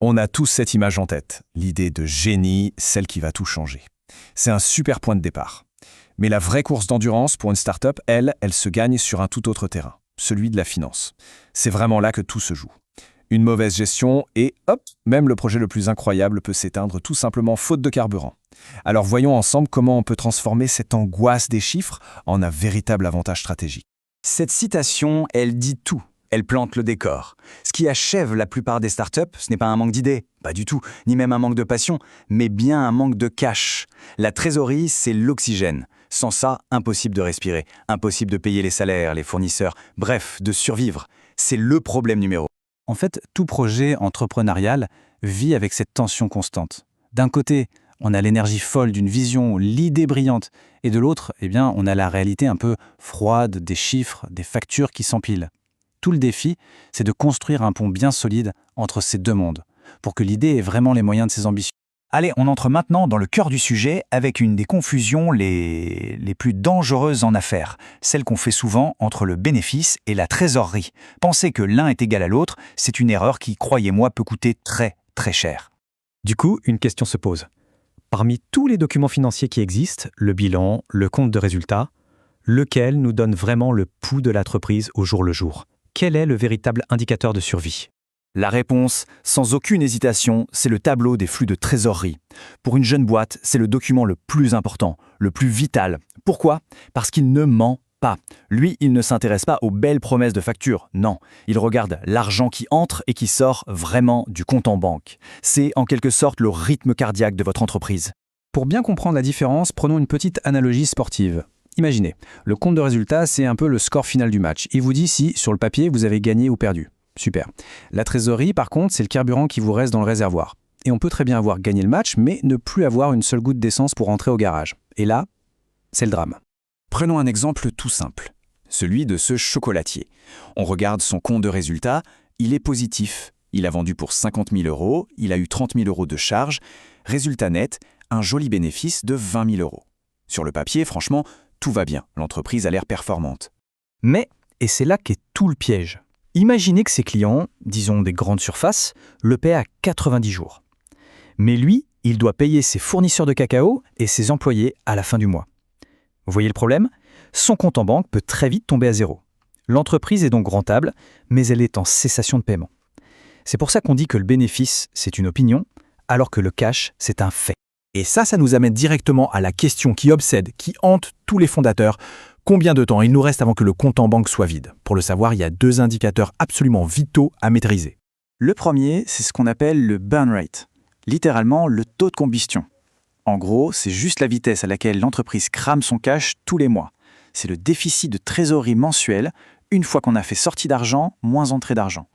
On a tous cette image en tête, l'idée de génie, celle qui va tout changer. C'est un super point de départ. Mais la vraie course d'endurance pour une start-up, elle se gagne sur un tout autre terrain, celui de la finance. C'est vraiment là que tout se joue. Une mauvaise gestion et hop, même le projet le plus incroyable peut s'éteindre tout simplement faute de carburant. Alors voyons ensemble comment on peut transformer cette angoisse des chiffres en un véritable avantage stratégique. Cette citation, elle dit tout. Elle plante le décor. Ce qui achève la plupart des startups, ce n'est pas un manque d'idées, pas du tout, ni même un manque de passion, mais bien un manque de cash. La trésorerie, c'est l'oxygène. Sans ça, impossible de respirer, impossible de payer les salaires, les fournisseurs, bref, de survivre. C'est le problème numéro 1. En fait, tout projet entrepreneurial vit avec cette tension constante. D'un côté, on a l'énergie folle d'une vision, l'idée brillante, et de l'autre, on a la réalité un peu froide des chiffres, des factures qui s'empilent. Tout le défi, c'est de construire un pont bien solide entre ces deux mondes, pour que l'idée ait vraiment les moyens de ses ambitions. Allez, on entre maintenant dans le cœur du sujet avec une des confusions les plus dangereuses en affaires, celle qu'on fait souvent entre le bénéfice et la trésorerie. Penser que l'un est égal à l'autre, c'est une erreur qui, croyez-moi, peut coûter très, très cher. Du coup, une question se pose. Parmi tous les documents financiers qui existent, le bilan, le compte de résultat, lequel nous donne vraiment le pouls de l'entreprise au jour le jour ? Quel est le véritable indicateur de survie ? La réponse, sans aucune hésitation, c'est le tableau des flux de trésorerie. Pour une jeune boîte, c'est le document le plus important, le plus vital. Pourquoi ? Parce qu'il ne ment pas. Lui, il ne s'intéresse pas aux belles promesses de facture, non. Il regarde l'argent qui entre et qui sort vraiment du compte en banque. C'est en quelque sorte le rythme cardiaque de votre entreprise. Pour bien comprendre la différence, prenons une petite analogie sportive. Imaginez, le compte de résultat, c'est un peu le score final du match. Il vous dit si, sur le papier, vous avez gagné ou perdu. Super. La trésorerie, par contre, c'est le carburant qui vous reste dans le réservoir. Et on peut très bien avoir gagné le match, mais ne plus avoir une seule goutte d'essence pour rentrer au garage. Et là, c'est le drame. Prenons un exemple tout simple, celui de ce chocolatier. On regarde son compte de résultat, il est positif. Il a vendu pour 50 000 €, il a eu 30 000 € de charges. Résultat net, un joli bénéfice de 20 000 €. Sur le papier, franchement, tout va bien, l'entreprise a l'air performante. Mais, et c'est là qu'est tout le piège, imaginez que ses clients, disons des grandes surfaces, le paient à 90 jours. Mais lui, il doit payer ses fournisseurs de cacao et ses employés à la fin du mois. Vous voyez le problème ? Son compte en banque peut très vite tomber à zéro. L'entreprise est donc rentable, mais elle est en cessation de paiement. C'est pour ça qu'on dit que le bénéfice, c'est une opinion, alors que le cash, c'est un fait. Et ça nous amène directement à la question qui obsède, qui hante tous les fondateurs. Combien de temps il nous reste avant que le compte en banque soit vide ? Pour le savoir, il y a 2 indicateurs absolument vitaux à maîtriser. Le premier, c'est ce qu'on appelle le burn rate, littéralement le taux de combustion. En gros, c'est juste la vitesse à laquelle l'entreprise crame son cash tous les mois. C'est le déficit de trésorerie mensuel, une fois qu'on a fait sortie d'argent, moins entrée d'argent.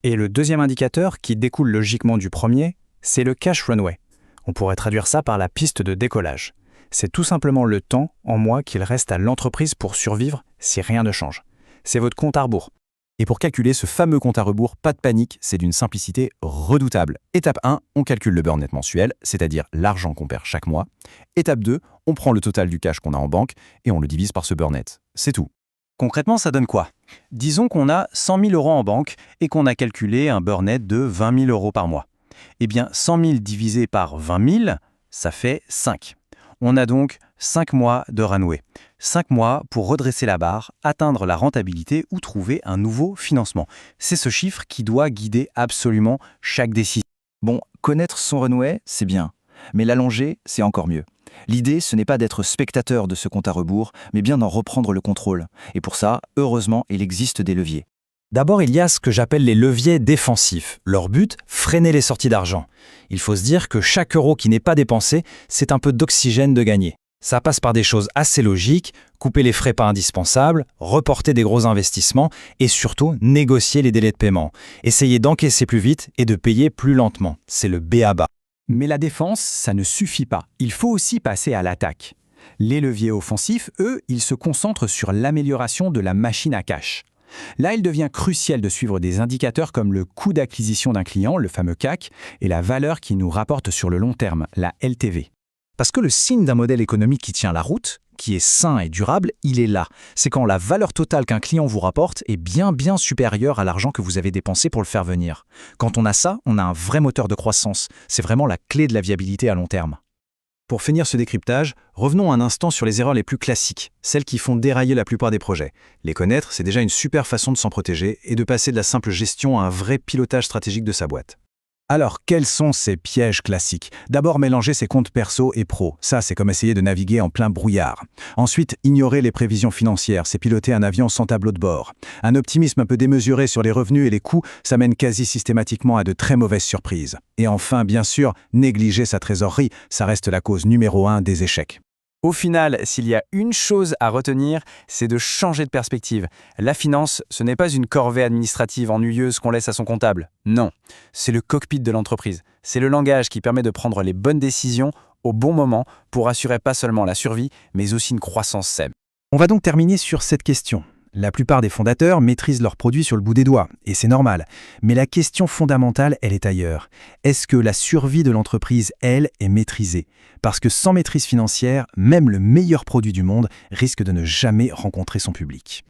Et le deuxième indicateur, qui découle logiquement du premier, c'est le cash runway. On pourrait traduire ça par la piste de décollage. C'est tout simplement le temps, en mois, qu'il reste à l'entreprise pour survivre si rien ne change. C'est votre compte à rebours. Et pour calculer ce fameux compte à rebours, pas de panique, c'est d'une simplicité redoutable. Étape 1, on calcule le burn net mensuel, c'est-à-dire l'argent qu'on perd chaque mois. Étape 2, on prend le total du cash qu'on a en banque et on le divise par ce burn net. C'est tout. Concrètement, ça donne quoi ? Disons qu'on a 100 000 € en banque et qu'on a calculé un burn net de 20 000 € par mois. Eh bien, 100 000 divisé par 20 000, ça fait 5. On a donc 5 mois de runway. 5 mois pour redresser la barre, atteindre la rentabilité ou trouver un nouveau financement. C'est ce chiffre qui doit guider absolument chaque décision. Bon, connaître son runway, c'est bien. Mais l'allonger, c'est encore mieux. L'idée, ce n'est pas d'être spectateur de ce compte à rebours, mais bien d'en reprendre le contrôle. Et pour ça, heureusement, il existe des leviers. D'abord, il y a ce que j'appelle les leviers défensifs. Leur but, freiner les sorties d'argent. Il faut se dire que chaque euro qui n'est pas dépensé, c'est un peu d'oxygène de gagner. Ça passe par des choses assez logiques, couper les frais pas indispensables, reporter des gros investissements et surtout négocier les délais de paiement. Essayer d'encaisser plus vite et de payer plus lentement. C'est le b.a.-ba. Mais la défense, ça ne suffit pas. Il faut aussi passer à l'attaque. Les leviers offensifs, eux, ils se concentrent sur l'amélioration de la machine à cash. Là, il devient crucial de suivre des indicateurs comme le coût d'acquisition d'un client, le fameux CAC, et la valeur qu'il nous rapporte sur le long terme, la LTV. Parce que le signe d'un modèle économique qui tient la route, qui est sain et durable, il est là. C'est quand la valeur totale qu'un client vous rapporte est bien supérieure à l'argent que vous avez dépensé pour le faire venir. Quand on a ça, on a un vrai moteur de croissance. C'est vraiment la clé de la viabilité à long terme. Pour finir ce décryptage, revenons un instant sur les erreurs les plus classiques, celles qui font dérailler la plupart des projets. Les connaître, c'est déjà une super façon de s'en protéger et de passer de la simple gestion à un vrai pilotage stratégique de sa boîte. Alors, quels sont ces pièges classiques? D'abord, mélanger ses comptes perso et pro. Ça, c'est comme essayer de naviguer en plein brouillard. Ensuite, ignorer les prévisions financières. C'est piloter un avion sans tableau de bord. Un optimisme un peu démesuré sur les revenus et les coûts, ça mène quasi systématiquement à de très mauvaises surprises. Et enfin, bien sûr, négliger sa trésorerie. Ça reste la cause numéro 1 des échecs. Au final, s'il y a une chose à retenir, c'est de changer de perspective. La finance, ce n'est pas une corvée administrative ennuyeuse qu'on laisse à son comptable. Non, c'est le cockpit de l'entreprise. C'est le langage qui permet de prendre les bonnes décisions au bon moment pour assurer pas seulement la survie, mais aussi une croissance saine. On va donc terminer sur cette question. La plupart des fondateurs maîtrisent leurs produits sur le bout des doigts, et c'est normal. Mais la question fondamentale, elle est ailleurs. Est-ce que la survie de l'entreprise, elle, est maîtrisée? Parce que sans maîtrise financière, même le meilleur produit du monde risque de ne jamais rencontrer son public.